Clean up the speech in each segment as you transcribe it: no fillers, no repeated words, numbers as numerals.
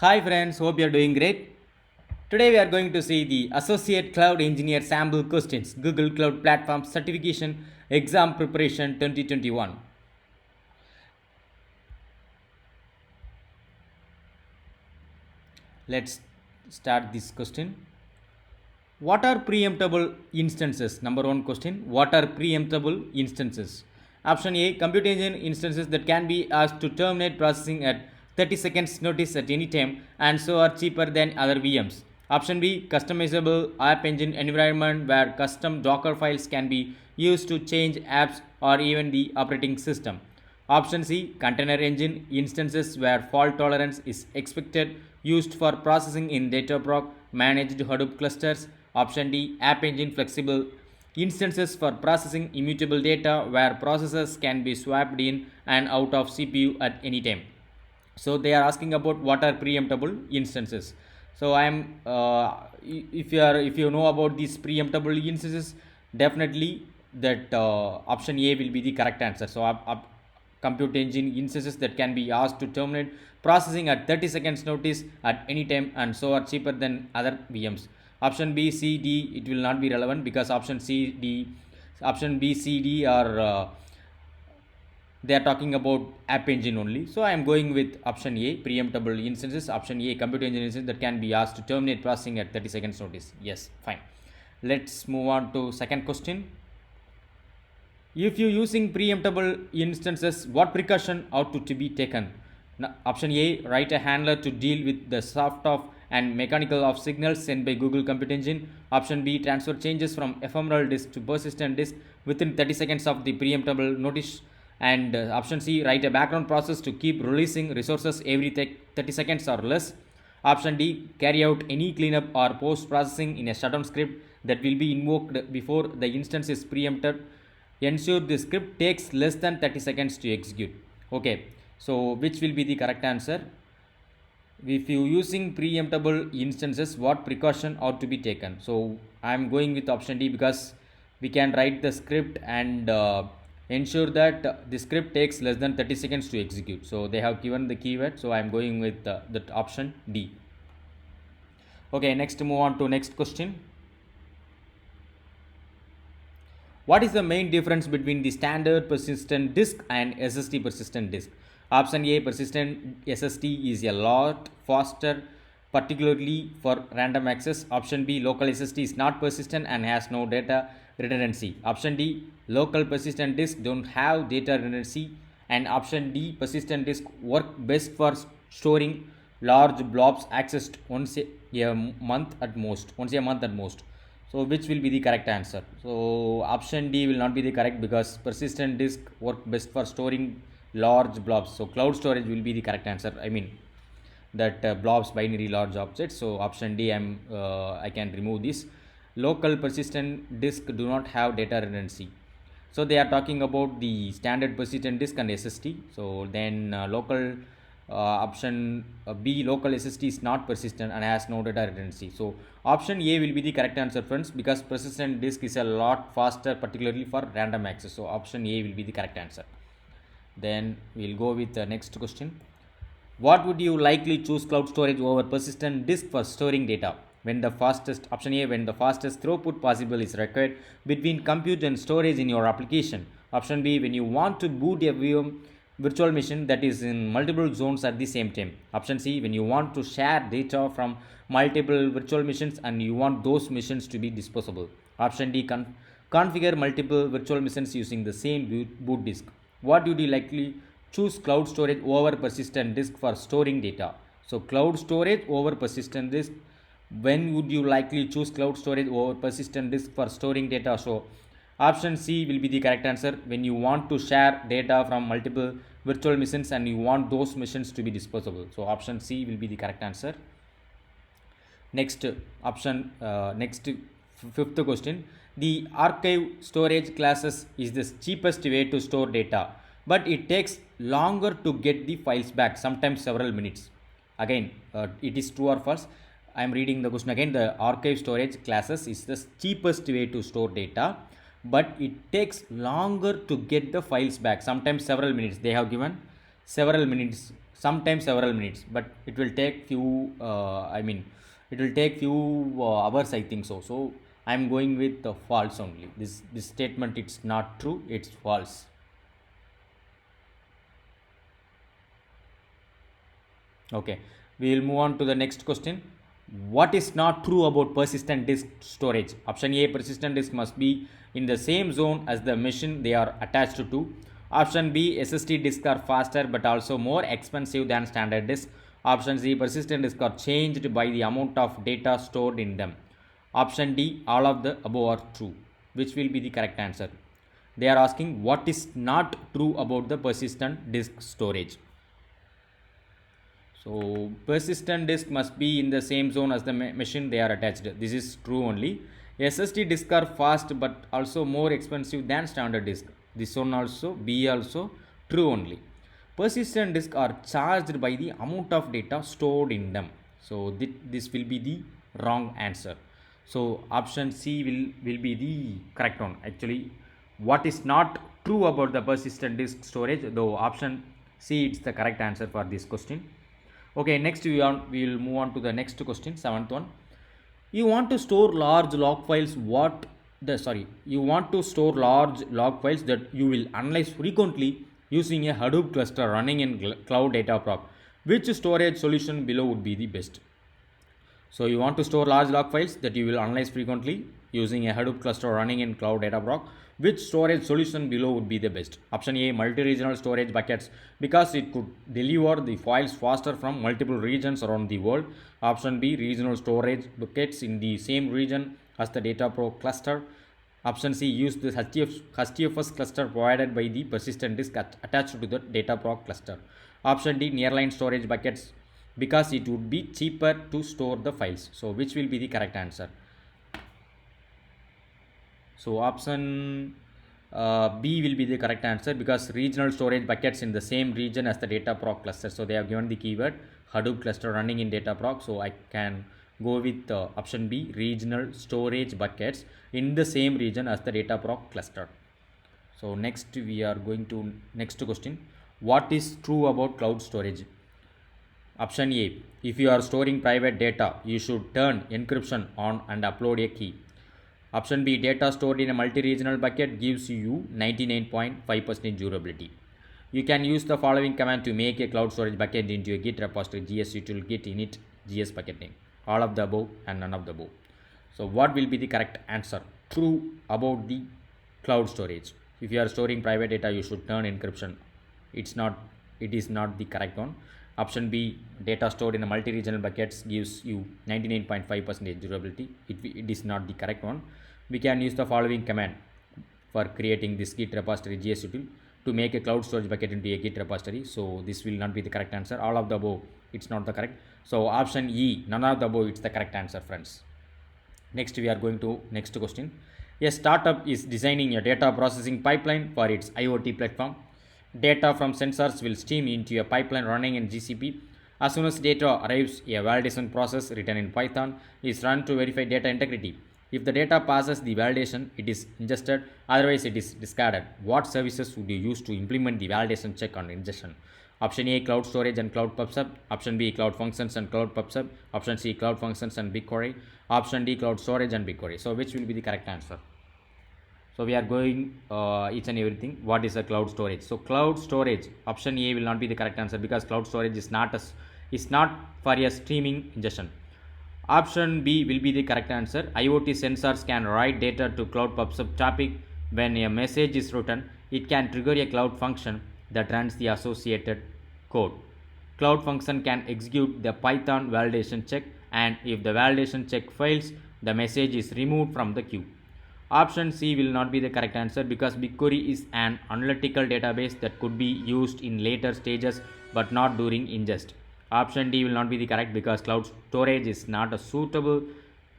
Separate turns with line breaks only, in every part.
Hi friends, hope you are doing great. Today we are going to see the Associate Cloud Engineer Sample Questions, Google Cloud Platform Certification Exam Preparation 2021. Let's start this question. What are preemptible instances? Number one question. What are preemptible instances? Option A, compute engine instances that can be asked to terminate processing at 30 seconds notice at any time and so are cheaper than other VMs. Option B, customizable app engine environment where custom Docker files can be used to change apps or even the operating system. Option C, container engine instances where fault tolerance is expected, used for processing in Dataproc managed Hadoop clusters. Option D, app engine flexible instances for processing immutable data where processes can be swapped in and out of CPU at any time. So they are asking about what are preemptible instances. So I am if you know about these preemptible instances, definitely that option A will be the correct answer. So compute engine instances that can be asked to terminate processing at 30 seconds notice at any time and so are cheaper than other VMs. Option B, C, D, it will not be relevant because option B, C, D are they are talking about app engine only. So I am going with option A, preemptible instances. Option A, computer engine instances that can be asked to terminate processing at 30 seconds notice. Yes, fine. Let's move on to second question. If you using preemptible instances, what precaution ought to be taken? Option A, write a handler to deal with the soft off and mechanical off signals sent by Google Compute Engine. Option B, transfer changes from ephemeral disk to persistent disk within 30 seconds of the preemptible notice. And option C, write a background process to keep releasing resources every 30 seconds or less. Option D, carry out any cleanup or post processing in a shutdown script that will be invoked before the instance is preempted. Ensure the script takes less than 30 seconds to execute. Okay, so which will be the correct answer? If you using preemptible instances, what precaution ought to be taken? So I am going with option D because we can write the script and ensure that the script takes less than 30 seconds to execute. So they have given the keyword, so I am going with that option D. Okay, next move on to next question. What is the main difference between the standard persistent disk and SSD persistent disk? Option A, persistent SSD is a lot faster, particularly for random access. Option B, local SSD is not persistent and has no data redundancy. Option D, local persistent disk don't have data redundancy. And option D, persistent disk work best for storing large blobs accessed once a month at most. So which will be the correct answer? So option D will not be the correct because persistent disk work best for storing large blobs. So cloud storage will be the correct answer. I mean that blobs binary large objects. So option D I can remove this. Local persistent disk do not have data redundancy. So they are talking about the standard persistent disk and SSD. So then local option B, local SSD is not persistent and has no data redundancy. So option A will be the correct answer, friends, because persistent disk is a lot faster, particularly for random access. So option A will be the correct answer. Then we'll go with the next question. What would you likely choose, cloud storage over persistent disk for storing data? When the fastest option A, when the fastest throughput possible is required between compute and storage in your application. Option B, when you want to boot a virtual machine that is in multiple zones at the same time. Option C, when you want to share data from multiple virtual machines and you want those machines to be disposable. Option D, configure multiple virtual machines using the same boot disk. What would you likely choose, cloud storage over persistent disk for storing data? So cloud storage over persistent disk. When would you likely choose cloud storage over persistent disk for storing data? So option C will be the correct answer. When you want to share data from multiple virtual machines and you want those machines to be disposable. So option C will be the correct answer. Next fifth question. The archive storage classes is the cheapest way to store data, but it takes longer to get the files back, sometimes several minutes. Again, it is true or false? I am reading the question again. The archive storage classes is the cheapest way to store data, but it takes longer to get the files back, sometimes several minutes. They have given several minutes, sometimes several minutes, but it will take few it will take few hours, I think so. So I'm going with the false only. This statement, it's not true, it's false. Okay, we will move on to the next question. What is not true about persistent disk storage? Option A, persistent disk must be in the same zone as the machine they are attached to. Option B, SSD disks are faster but also more expensive than standard disk. Option C, persistent disks are changed by the amount of data stored in them. Option D, all of the above are true. Which will be the correct answer? They are asking what is not true about the persistent disk storage. So persistent disk must be in the same zone as the machine they are attached. This is true only. SSD disks are fast but also more expensive than standard disk. This one also, B also, true only. Persistent disks are charged by the amount of data stored in them. So this will be the wrong answer. So option C will be the correct one. Actually, what is not true about the persistent disk storage, though option C it's the correct answer for this question. Okay, next we will move on to the next question, seventh one. You want to store large log files. You want to store large log files that you will analyze frequently using a Hadoop cluster running in Cloud Dataproc. Which storage solution below would be the best? So you want to store large log files that you will analyze frequently using a Hadoop cluster running in Cloud Dataproc. Which storage solution below would be the best? Option A, multi-regional storage buckets, because it could deliver the files faster from multiple regions around the world. Option B, regional storage buckets in the same region as the Dataproc cluster. Option C, use the HDFS cluster provided by the persistent disk attached to the Dataproc cluster. Option D, nearline storage buckets, because it would be cheaper to store the files. So which will be the correct answer? So option B will be the correct answer, because regional storage buckets in the same region as the Dataproc cluster. So they have given the keyword Hadoop cluster running in Dataproc. So I can go with option B, regional storage buckets in the same region as the Dataproc cluster. So next we are going to next question. What is true about cloud storage? Option A, if you are storing private data, you should turn encryption on and upload a key. Option B, data stored in a multi-regional bucket gives you 99.5% durability. You can use the following command to make a cloud storage bucket into a Git repository: gsutil git init gs bucket name. All of the above and none of the above. So what will be the correct answer? True about the cloud storage. If you are storing private data, you should turn encryption. It is not the correct one. Option B, data stored in a multi-regional buckets gives you 99.5% durability. It is not the correct one. We can use the following command for creating this Git repository gsutil to make a cloud storage bucket into a Git repository. So this will not be the correct answer. All of the above, it's not the correct. So option E, none of the above, it's the correct answer, friends. Next we are going to next question. A startup is designing a data processing pipeline for its IoT platform. Data from sensors will stream into a pipeline running in GCP. As soon as data arrives, a validation process written in Python is run to verify data integrity. If the data passes the validation, it is ingested, otherwise it is discarded. What services would you use to implement the validation check on ingestion? Option A, cloud storage and cloud PubSub. Option B, cloud functions and cloud PubSub. Option C, cloud functions and BigQuery. Option D, cloud storage and BigQuery. So which will be the correct answer? So we are going each and everything. What is a cloud storage? So cloud storage, option A will not be the correct answer, because cloud storage is not for a streaming ingestion. Option B will be the correct answer. IoT sensors can write data to cloud PubSub topic. When a message is written, it can trigger a cloud function that runs the associated code. Cloud function can execute the Python validation check, and if the validation check fails, the message is removed from the queue. Option C will not be the correct answer, because BigQuery is an analytical database that could be used in later stages but not during ingest. Option D will not be the correct, because cloud storage is not a suitable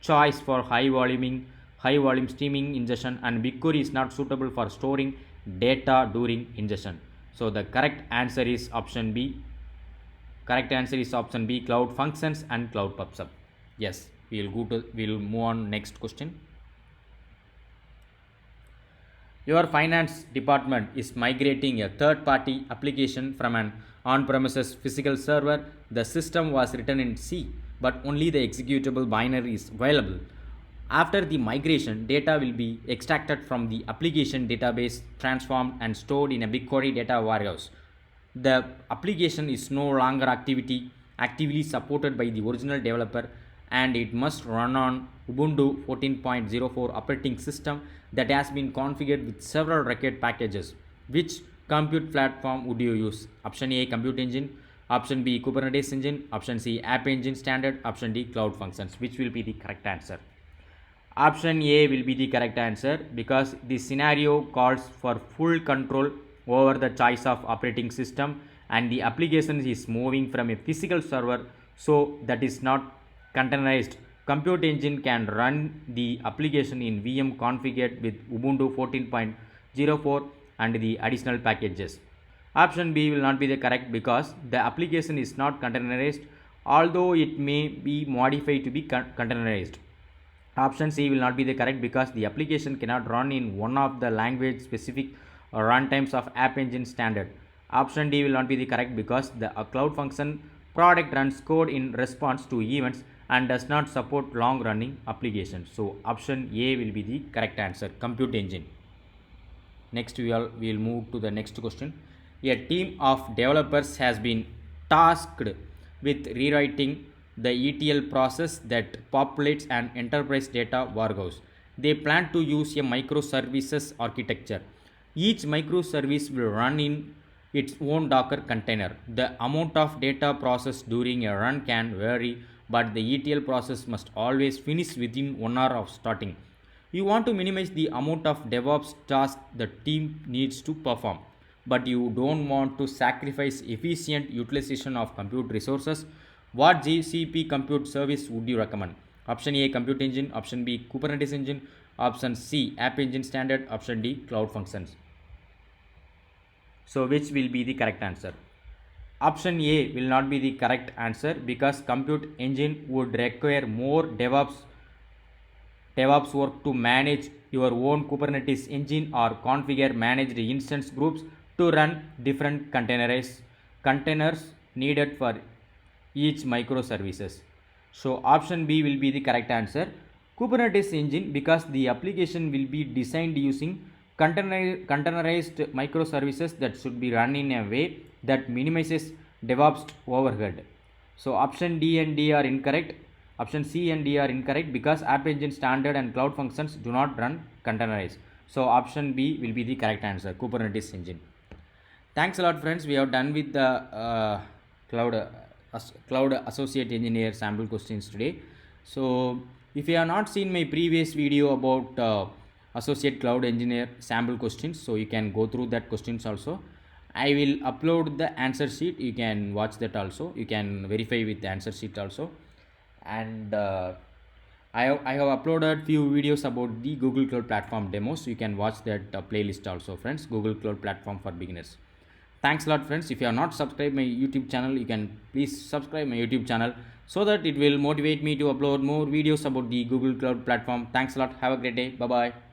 choice for high volume streaming ingestion, and BigQuery is not suitable for storing data during ingestion. So the correct answer is option B. Correct answer is option B, cloud functions and cloud PubSub. Yes, we'll move on next question. Your finance department is migrating a third-party application from an on-premises physical server. The system was written in C, but only the executable binary is available. After the migration, data will be extracted from the application database, transformed and stored in a BigQuery data warehouse. The application is no longer actively supported by the original developer, and it must run on Ubuntu 14.04 operating system that has been configured with several required packages. Which compute platform would you use? Option A, Compute Engine. Option B, Kubernetes Engine. Option C, App Engine Standard. Option D, Cloud Functions. Which will be the correct answer? Option A will be the correct answer because the scenario calls for full control over the choice of operating system, and the application is moving from a physical server, so that is not containerized. Compute Engine can run the application in VM configured with Ubuntu 14.04 and the additional packages. Option B will not be the correct because the application is not containerized, although it may be modified to be containerized. Option C will not be the correct because the application cannot run in one of the language specific runtimes of App Engine Standard. Option D will not be the correct because the Cloud Function product runs code in response to events and does not support long running applications. So option A will be the correct answer, Compute Engine. Next we will move to the next question. A team of developers has been tasked with rewriting the ETL process that populates an enterprise data warehouse. They plan to use a microservices architecture. Each microservice will run in its own Docker container. The amount of data processed during a run can vary, but the ETL process must always finish within 1 hour of starting. You want to minimize the amount of DevOps tasks the team needs to perform, but you don't want to sacrifice efficient utilization of compute resources. What GCP compute service would you recommend? Option A, Compute Engine. Option B, Kubernetes Engine. Option C, App Engine Standard. Option D, Cloud Functions. So which will be the correct answer? Option A will not be the correct answer because Compute Engine would require more DevOps work to manage your own Kubernetes engine or configure managed instance groups to run different containers needed for each microservices. So option B will be the correct answer, Kubernetes engine, because the application will be designed using containerized microservices that should be run in a way that minimizes DevOps overhead. So option D and D are incorrect. Option C and D are incorrect because App Engine Standard and Cloud Functions do not run containerized. So option B will be the correct answer, Kubernetes engine. Thanks a lot, friends. We have done with the cloud associate engineer sample questions today. So if you have not seen my previous video about associate cloud engineer sample questions, so you can go through that questions also. I will upload the answer sheet. You can watch that also. You can verify with the answer sheet also. And I have uploaded few videos about the Google Cloud Platform demos. So you can watch that playlist also, friends. Google Cloud Platform for beginners. Thanks a lot, friends. If you have not subscribed my YouTube channel, you can please subscribe my YouTube channel so that it will motivate me to upload more videos about the Google Cloud Platform. Thanks a lot. Have a great day. Bye bye.